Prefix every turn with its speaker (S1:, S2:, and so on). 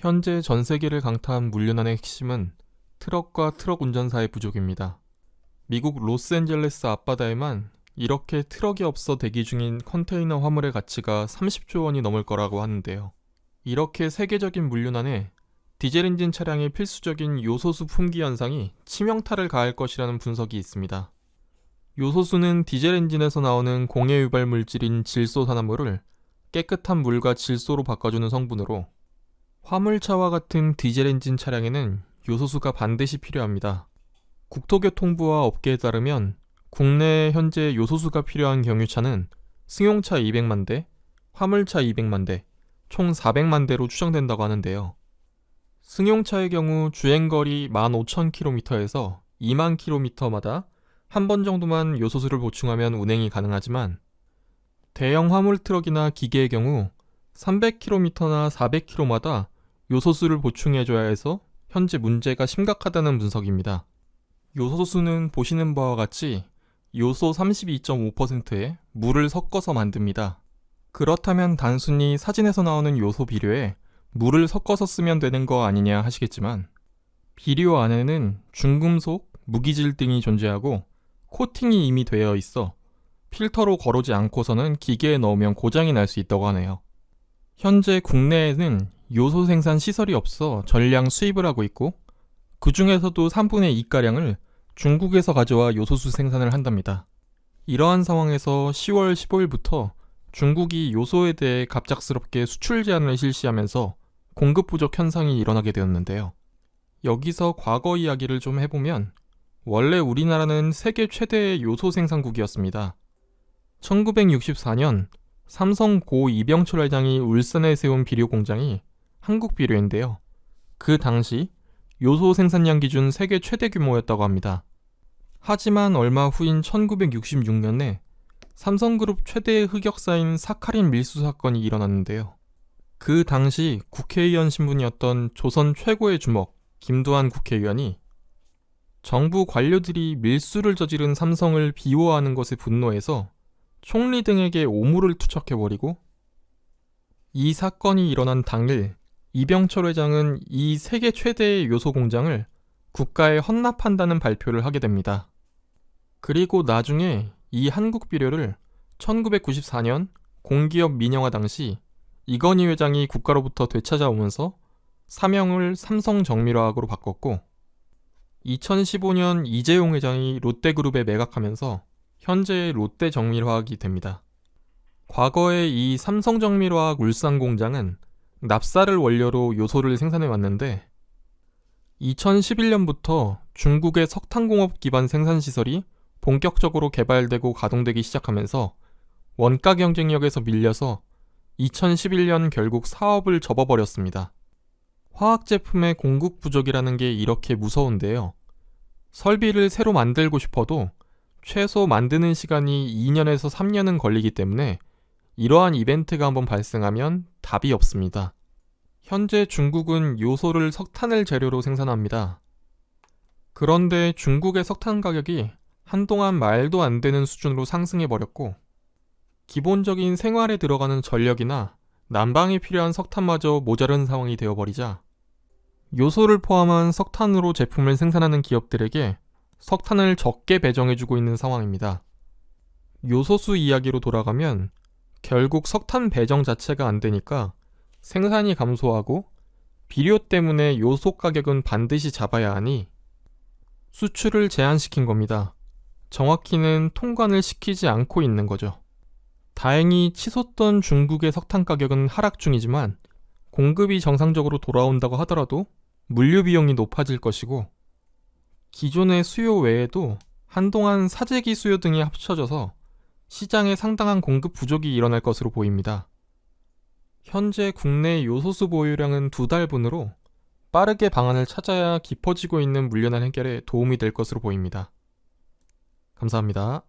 S1: 현재 전 세계를 강타한 물류난의 핵심은 트럭과 트럭 운전사의 부족입니다. 미국 로스앤젤레스 앞바다에만 이렇게 트럭이 없어 대기 중인 컨테이너 화물의 가치가 30조 원이 넘을 거라고 하는데요. 이렇게 세계적인 물류난에 디젤 엔진 차량의 필수적인 요소수 품귀 현상이 치명타를 가할 것이라는 분석이 있습니다. 요소수는 디젤 엔진에서 나오는 공해 유발 물질인 질소산화물을 깨끗한 물과 질소로 바꿔주는 성분으로 화물차와 같은 디젤 엔진 차량에는 요소수가 반드시 필요합니다. 국토교통부와 업계에 따르면 국내에 현재 요소수가 필요한 경유차는 승용차 200만 대, 화물차 200만 대, 총 400만 대로 추정된다고 하는데요. 승용차의 경우 주행거리 15,000km에서 2만 km마다 한 번 정도만 요소수를 보충하면 운행이 가능하지만 대형 화물 트럭이나 기계의 경우 300km나 400km마다 요소수를 보충해줘야 해서 현재 문제가 심각하다는 분석입니다. 요소수는 보시는 바와 같이 요소 32.5%에 물을 섞어서 만듭니다. 그렇다면 단순히 사진에서 나오는 요소 비료에 물을 섞어서 쓰면 되는 거 아니냐 하시겠지만 비료 안에는 중금속, 무기질 등이 존재하고 코팅이 이미 되어 있어 필터로 거르지 않고서는 기계에 넣으면 고장이 날 수 있다고 하네요. 현재 국내에는 요소 생산 시설이 없어 전량 수입을 하고 있고 그 중에서도 3분의 2가량을 중국에서 가져와 요소수 생산을 한답니다. 이러한 상황에서 10월 15일부터 중국이 요소에 대해 갑작스럽게 수출 제한을 실시하면서 공급 부족 현상이 일어나게 되었는데요. 여기서 과거 이야기를 좀 해보면 원래 우리나라는 세계 최대의 요소 생산국이었습니다. 1964년 삼성 고 이병철 회장이 울산에 세운 비료 공장이 한국비료인데요. 그 당시 요소 생산량 기준 세계 최대 규모였다고 합니다. 하지만 얼마 후인 1966년에 삼성그룹 최대의 흑역사인 사카린 밀수 사건이 일어났는데요. 그 당시 국회의원 신분이었던 조선 최고의 주먹 김두한 국회의원이 정부 관료들이 밀수를 저지른 삼성을 비호하는 것에 분노해서 총리 등에게 오물을 투척해버리고 이 사건이 일어난 당일 이병철 회장은 이 세계 최대의 요소 공장을 국가에 헌납한다는 발표를 하게 됩니다. 그리고 나중에 이 한국비료를 1994년 공기업 민영화 당시 이건희 회장이 국가로부터 되찾아오면서 사명을 삼성정밀화학으로 바꿨고 2015년 이재용 회장이 롯데그룹에 매각하면서 현재의 롯데정밀화학이 됩니다. 과거에 이 삼성정밀화학 울산 공장은 납사를 원료로 요소를 생산해 왔는데 2011년부터 중국의 석탄공업 기반 생산시설이 본격적으로 개발되고 가동되기 시작하면서 원가 경쟁력에서 밀려서 2011년 결국 사업을 접어버렸습니다. 화학제품의 공급 부족이라는 게 이렇게 무서운데요. 설비를 새로 만들고 싶어도 최소 만드는 시간이 2년에서 3년은 걸리기 때문에 이러한 이벤트가 한번 발생하면 답이 없습니다. 현재 중국은 요소를 석탄을 재료로 생산합니다. 그런데 중국의 석탄 가격이 한동안 말도 안 되는 수준으로 상승해버렸고 기본적인 생활에 들어가는 전력이나 난방에 필요한 석탄마저 모자른 상황이 되어버리자 요소를 포함한 석탄으로 제품을 생산하는 기업들에게 석탄을 적게 배정해주고 있는 상황입니다. 요소수 이야기로 돌아가면 결국 석탄 배정 자체가 안 되니까 생산이 감소하고 비료 때문에 요소 가격은 반드시 잡아야 하니 수출을 제한시킨 겁니다. 정확히는 통관을 시키지 않고 있는 거죠. 다행히 치솟던 중국의 석탄 가격은 하락 중이지만 공급이 정상적으로 돌아온다고 하더라도 물류 비용이 높아질 것이고 기존의 수요 외에도 한동안 사재기 수요 등이 합쳐져서 시장에 상당한 공급 부족이 일어날 것으로 보입니다. 현재 국내 요소수 보유량은 2달분으로 빠르게 방안을 찾아야 깊어지고 있는 물류난 해결에 도움이 될 것으로 보입니다. 감사합니다.